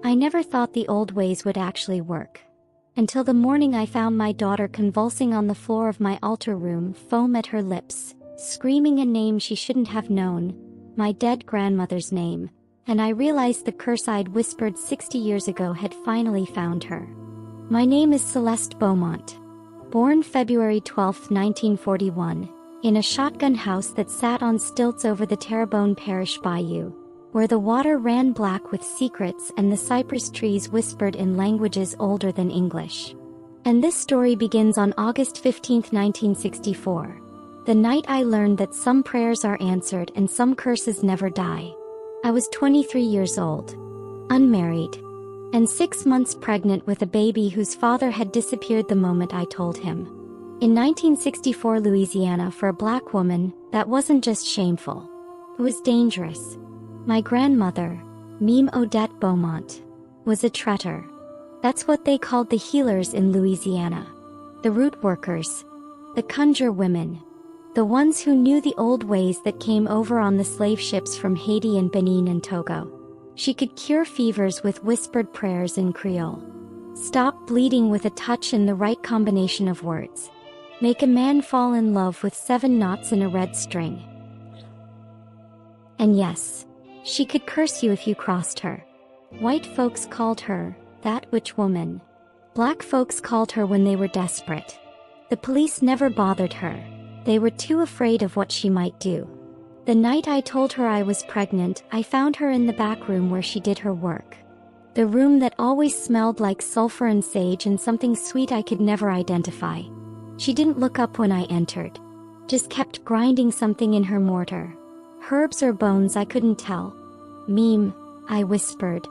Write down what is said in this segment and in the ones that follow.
I never thought the old ways would actually work. Until the morning I found my daughter convulsing on the floor of my altar room, foam at her lips, screaming a name she shouldn't have known, my dead grandmother's name, and I realized the curse I'd whispered 60 years ago had finally found her. My name is Céleste Beaumont. Born February 12, 1941, in a shotgun house that sat on stilts over the Terrebonne Parish Bayou, where the water ran black with secrets and the cypress trees whispered in languages older than English. And this story begins on August 15, 1964, the night I learned that some prayers are answered and some curses never die. I was 23 years old, unmarried, and 6 months pregnant with a baby whose father had disappeared the moment I told him. In 1964 Louisiana, for a black woman, that wasn't just shameful. It was dangerous. My grandmother, Meme Odette Beaumont, was a traitor. That's what they called the healers in Louisiana. The root workers. The conjure women. The ones who knew the old ways that came over on the slave ships from Haiti and Benin and Togo. She could cure fevers with whispered prayers in Creole. Stop bleeding with a touch in the right combination of words. Make a man fall in love with 7 knots in a red string. And yes, she could curse you if you crossed her. White folks called her that witch woman. Black folks called her when they were desperate. The police never bothered her. They were too afraid of what she might do. The night I told her I was pregnant, I found her in the back room where she did her work. The room that always smelled like sulfur and sage and something sweet I could never identify. She didn't look up when I entered. Just kept grinding something in her mortar. Herbs or bones, I couldn't tell. Meme, I whispered.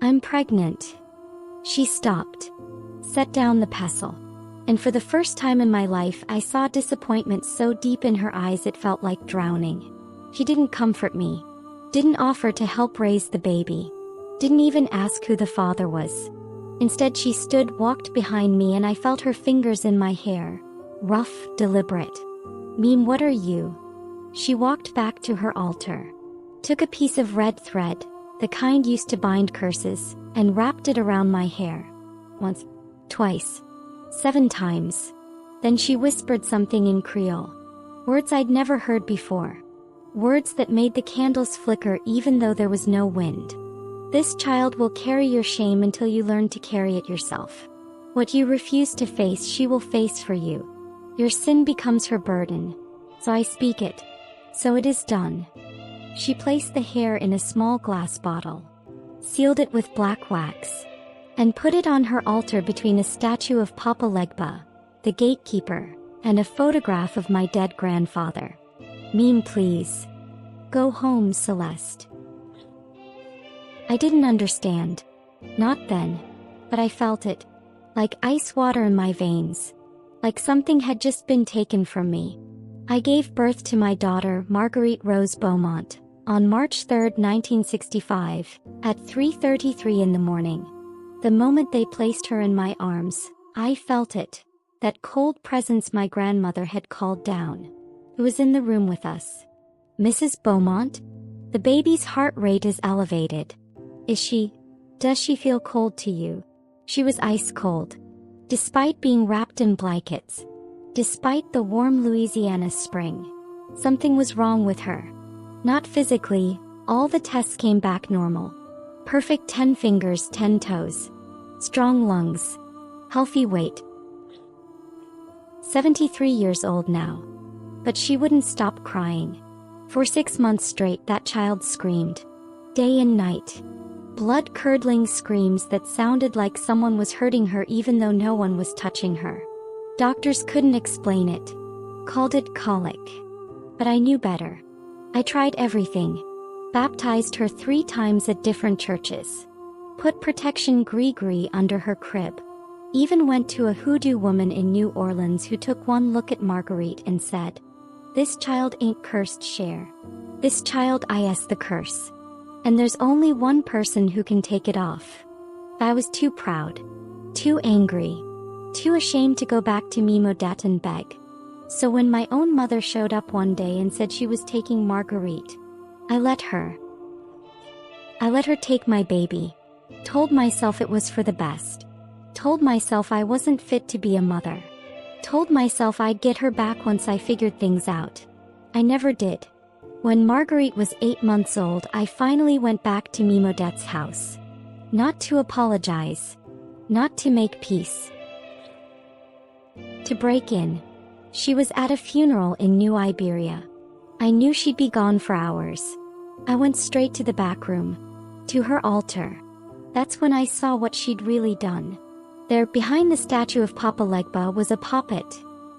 I'm pregnant. She stopped. Set down the pestle. And for the first time in my life I saw disappointment so deep in her eyes it felt like drowning. She didn't comfort me. Didn't offer to help raise the baby. Didn't even ask who the father was. Instead she stood, walked behind me, and I felt her fingers in my hair. Rough, deliberate. Meme, what are you? She walked back to her altar. Took a piece of red thread, the kind used to bind curses, and wrapped it around my hair. Once, twice, 7 times. Then she whispered something in Creole. Words I'd never heard before. Words that made the candles flicker even though there was no wind. This child will carry your shame until you learn to carry it yourself. What you refuse to face, she will face for you. Your sin becomes her burden. So I speak it. So it is done. She placed the hair in a small glass bottle, sealed it with black wax, and put it on her altar between a statue of Papa Legba, the gatekeeper, and a photograph of my dead grandfather. Meme, please. Go home, Céleste. I didn't understand. Not then. But I felt it. Like ice water in my veins. Like something had just been taken from me. I gave birth to my daughter, Marguerite Rose Beaumont, on March 3, 1965, at 3:33 in the morning. The moment they placed her in my arms, I felt it. That cold presence my grandmother had called down. It was in the room with us. Mrs. Beaumont? The baby's heart rate is elevated. Does she feel cold to you? She was ice cold. Despite being wrapped in blankets. Despite the warm Louisiana spring. Something was wrong with her. Not physically, all the tests came back normal. Perfect 10 fingers, 10 toes. Strong lungs. Healthy weight. 73 years old now. But she wouldn't stop crying. For 6 months straight that child screamed. Day and night. Blood-curdling screams that sounded like someone was hurting her even though no one was touching her. Doctors couldn't explain it. Called it colic. But I knew better. I tried everything. Baptized her 3 times at different churches. Put protection gris-gris under her crib. Even went to a hoodoo woman in New Orleans who took one look at Marguerite and said, "This child ain't cursed, Cher. This child is the curse. And there's only one person who can take it off." I was too proud. Too angry. Too ashamed to go back to Meme Odette and beg. So when my own mother showed up one day and said she was taking Marguerite, I let her take my baby. Told myself it was for the best. Told myself I wasn't fit to be a mother. Told myself I'd get her back once I figured things out. I never did. When Marguerite was 8 months old, I finally went back to Mimodette's house. Not to apologize. Not to make peace. To break in. She was at a funeral in New Iberia. I knew she'd be gone for hours. I went straight to the back room. To her altar. That's when I saw what she'd really done. There, behind the statue of Papa Legba, was a puppet.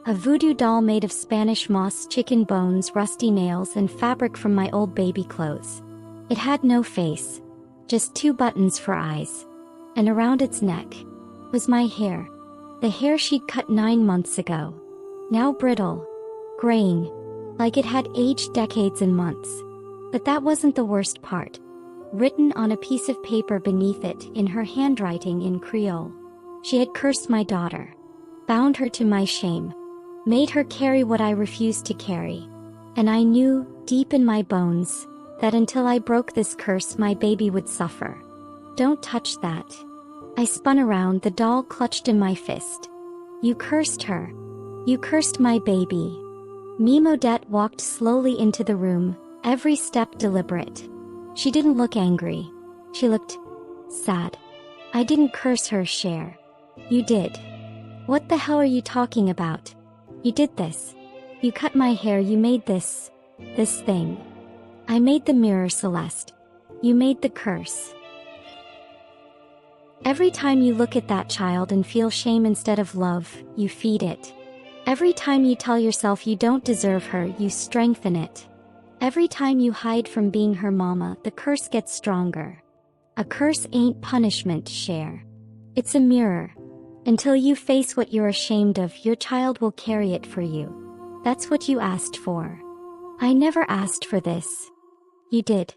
A voodoo doll made of Spanish moss, chicken bones, rusty nails, and fabric from my old baby clothes. It had no face. Just 2 buttons for eyes. And around its neck was my hair. The hair she'd cut 9 months ago. Now brittle. Graying. Like it had aged decades and months. But that wasn't the worst part. Written on a piece of paper beneath it in her handwriting in Creole. She had cursed my daughter. Bound her to my shame. Made her carry what I refused to carry. And I knew, deep in my bones, that until I broke this curse my baby would suffer. Don't touch that. I spun around, the doll clutched in my fist. You cursed her. You cursed my baby. Mimodette walked slowly into the room, every step deliberate. She didn't look angry. She looked sad. I didn't curse her, Cher. You did. What the hell are you talking about? You did this. You cut my hair, you made this thing. I made the mirror, Celeste. You made the curse. Every time you look at that child and feel shame instead of love, you feed it. Every time you tell yourself you don't deserve her, you strengthen it. Every time you hide from being her mama, the curse gets stronger. A curse ain't punishment, Cher. It's a mirror. Until you face what you're ashamed of, your child will carry it for you. That's what you asked for. I never asked for this. You did.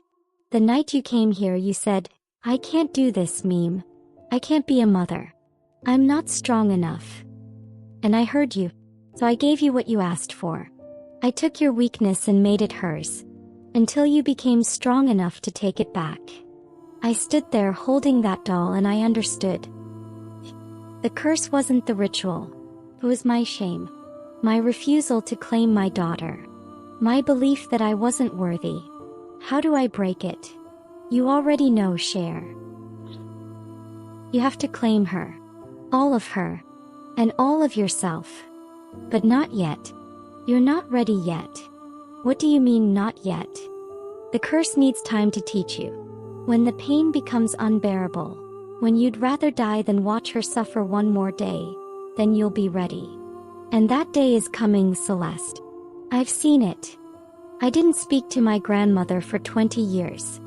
The night you came here, you said, I can't do this, Meme. I can't be a mother. I'm not strong enough. And I heard you, so I gave you what you asked for. I took your weakness and made it hers. Until you became strong enough to take it back. I stood there holding that doll and I understood. The curse wasn't the ritual. It was my shame. My refusal to claim my daughter. My belief that I wasn't worthy. How do I break it? You already know, Cher. You have to claim her. All of her. And all of yourself. But not yet. You're not ready yet. What do you mean, not yet? The curse needs time to teach you. When the pain becomes unbearable, when you'd rather die than watch her suffer one more day, then you'll be ready. And that day is coming, Celeste. I've seen it. I didn't speak to my grandmother for 20 years.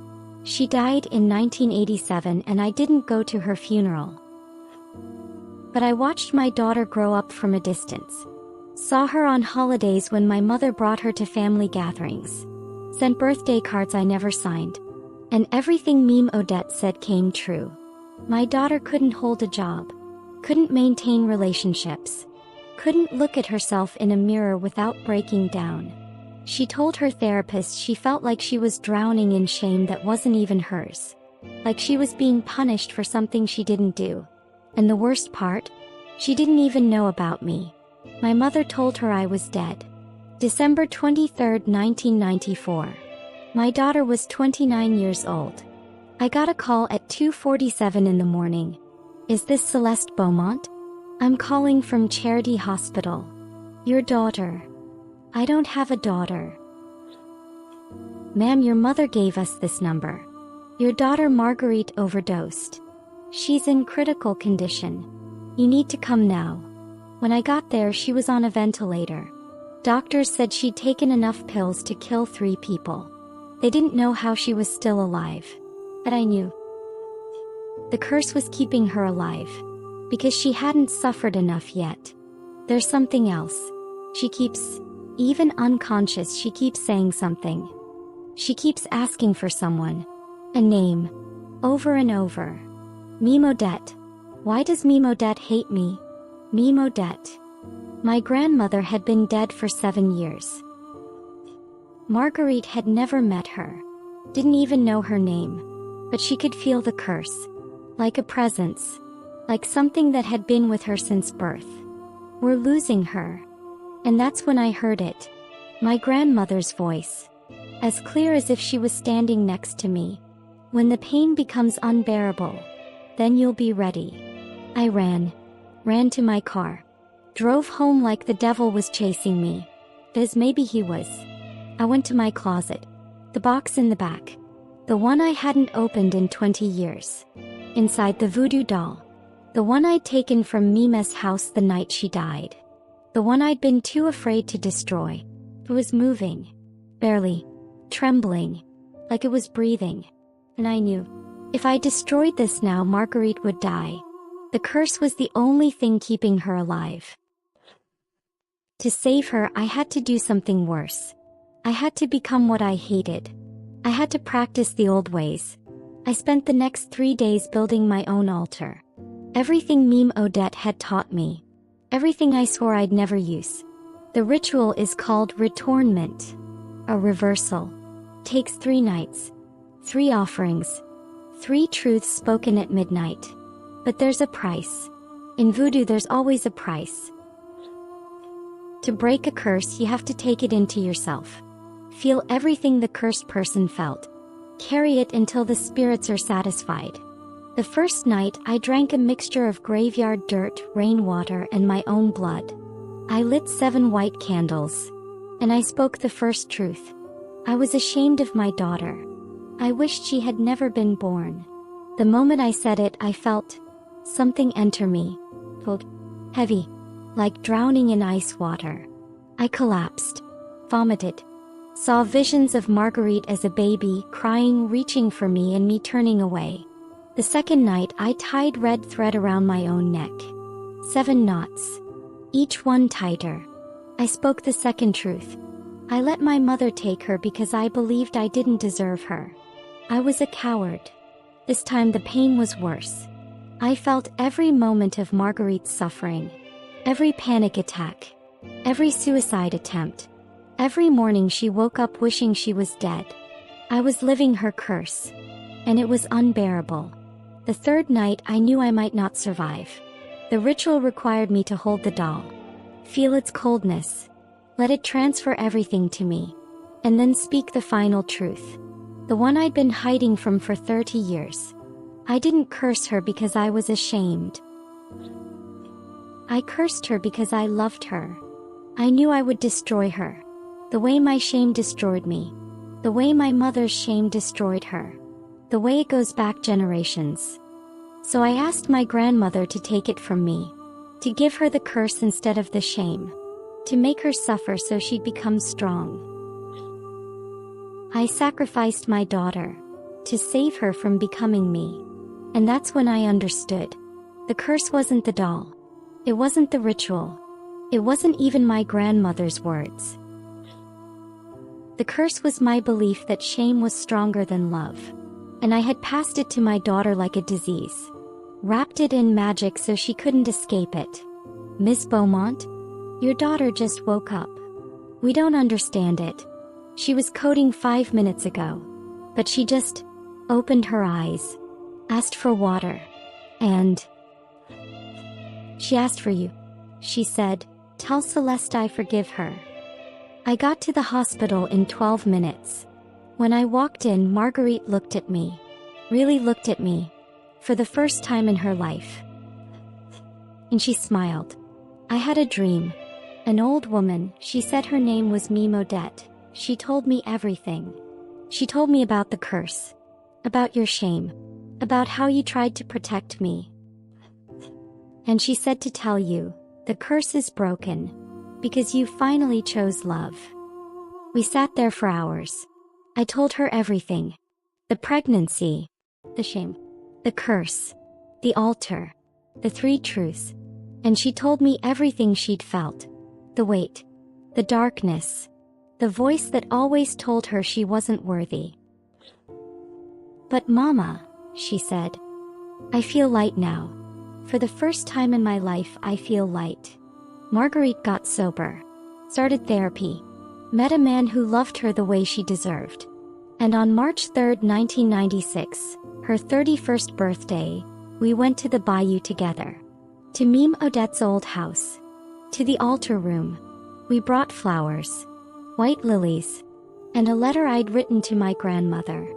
She died in 1987 and I didn't go to her funeral. But I watched my daughter grow up from a distance. Saw her on holidays when my mother brought her to family gatherings. Sent birthday cards I never signed. And everything Mimodette said came true. My daughter couldn't hold a job. Couldn't maintain relationships. Couldn't look at herself in a mirror without breaking down. She told her therapist she felt like she was drowning in shame that wasn't even hers. Like she was being punished for something she didn't do. And the worst part? She didn't even know about me. My mother told her I was dead. December 23, 1994. My daughter was 29 years old. I got a call at 2:47 in the morning. Is this Celeste Beaumont? I'm calling from Charity Hospital. Your daughter. I don't have a daughter. Ma'am, your mother gave us this number. Your daughter Marguerite overdosed. She's in critical condition. You need to come now. When I got there, she was on a ventilator. Doctors said she'd taken enough pills to kill 3 people. They didn't know how she was still alive. But I knew. The curse was keeping her alive. Because she hadn't suffered enough yet. There's something else. She keeps, even unconscious, she keeps saying something. She keeps asking for someone. A name. Over and over. Mimodette. Why does Mimodette hate me? Mimodette. My grandmother had been dead for 7 years. Marguerite had never met her. Didn't even know her name. But she could feel the curse. like a presence, like something that had been with her since birth. We're losing her. And that's when I heard it. My grandmother's voice. As clear as if she was standing next to me. When the pain becomes unbearable, then you'll be ready. I ran to my car. Drove home like the devil was chasing me. As maybe he was. I went to my closet. The box in the back. The one I hadn't opened in 20 years. Inside the voodoo doll. The one I'd taken from Mima's house the night she died. The one I'd been too afraid to destroy. It was moving. Barely. Trembling. Like it was breathing. And I knew. If I destroyed this now, Marguerite would die. The curse was the only thing keeping her alive. To save her, I had to do something worse. I had to become what I hated. I had to practice the old ways. I spent the next 3 days building my own altar. Everything Meme Odette had taught me. Everything I swore I'd never use. The ritual is called Retournement. A reversal. Takes 3 nights. 3 offerings. 3 truths spoken at midnight. But there's a price. In voodoo there's always a price. To break a curse you have to take it into yourself. Feel everything the cursed person felt. Carry it until the spirits are satisfied. The first night I drank a mixture of graveyard dirt, rainwater and my own blood. I lit 7 white candles. And I spoke the first truth. I was ashamed of my daughter. I wished she had never been born. The moment I said it I felt something enter me. Pulled. Heavy. Like drowning in ice water. I collapsed. Vomited. Saw visions of Marguerite as a baby, crying, reaching for me and me turning away. The second night I tied red thread around my own neck. 7 knots. Each one tighter. I spoke the second truth. I let my mother take her because I believed I didn't deserve her. I was a coward. This time the pain was worse. I felt every moment of Marguerite's suffering. Every panic attack. Every suicide attempt. Every morning she woke up wishing she was dead. I was living her curse. And it was unbearable. The third night I knew I might not survive. The ritual required me to hold the doll. Feel its coldness. Let it transfer everything to me. And then speak the final truth. The one I'd been hiding from for 30 years. I didn't curse her because I was ashamed. I cursed her because I loved her. I knew I would destroy her. The way my shame destroyed me. The way my mother's shame destroyed her. The way it goes back generations. So I asked my grandmother to take it from me. To give her the curse instead of the shame. To make her suffer so she'd become strong. I sacrificed my daughter. To save her from becoming me. And that's when I understood. The curse wasn't the doll. It wasn't the ritual. It wasn't even my grandmother's words. The curse was my belief that shame was stronger than love. And I had passed it to my daughter like a disease. Wrapped it in magic so she couldn't escape it. Miss Beaumont? Your daughter just woke up. We don't understand it. She was coding 5 minutes ago. But she just opened her eyes. Asked for water. And she asked for you. She said, tell Celeste I forgive her. I got to the hospital in 12 minutes. When I walked in, Marguerite looked at me. Really looked at me. For the first time in her life. And she smiled. I had a dream. An old woman, she said her name was Meme Odette. She told me everything. She told me about the curse. About your shame. About how you tried to protect me. And she said to tell you, the curse is broken. Because you finally chose love. We sat there for hours. I told her everything. The pregnancy. The shame. The curse. The altar. The 3 truths. And she told me everything she'd felt. The weight. The darkness. The voice that always told her she wasn't worthy. But Mama, she said. I feel light now. For the first time in my life I feel light. Marguerite got sober. Started therapy. Met a man who loved her the way she deserved. And on March 3, 1996, her 31st birthday, We went to the Bayou together. To Meme Odette's old house. To the altar room. We brought flowers. White lilies. And a letter I'd written to my grandmother.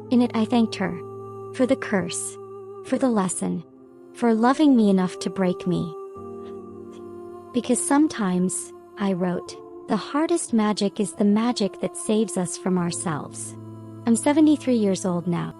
In it I thanked her. For the curse. For the lesson. For loving me enough to break me. Because sometimes, I wrote, the hardest magic is the magic that saves us from ourselves. I'm 73 years old now.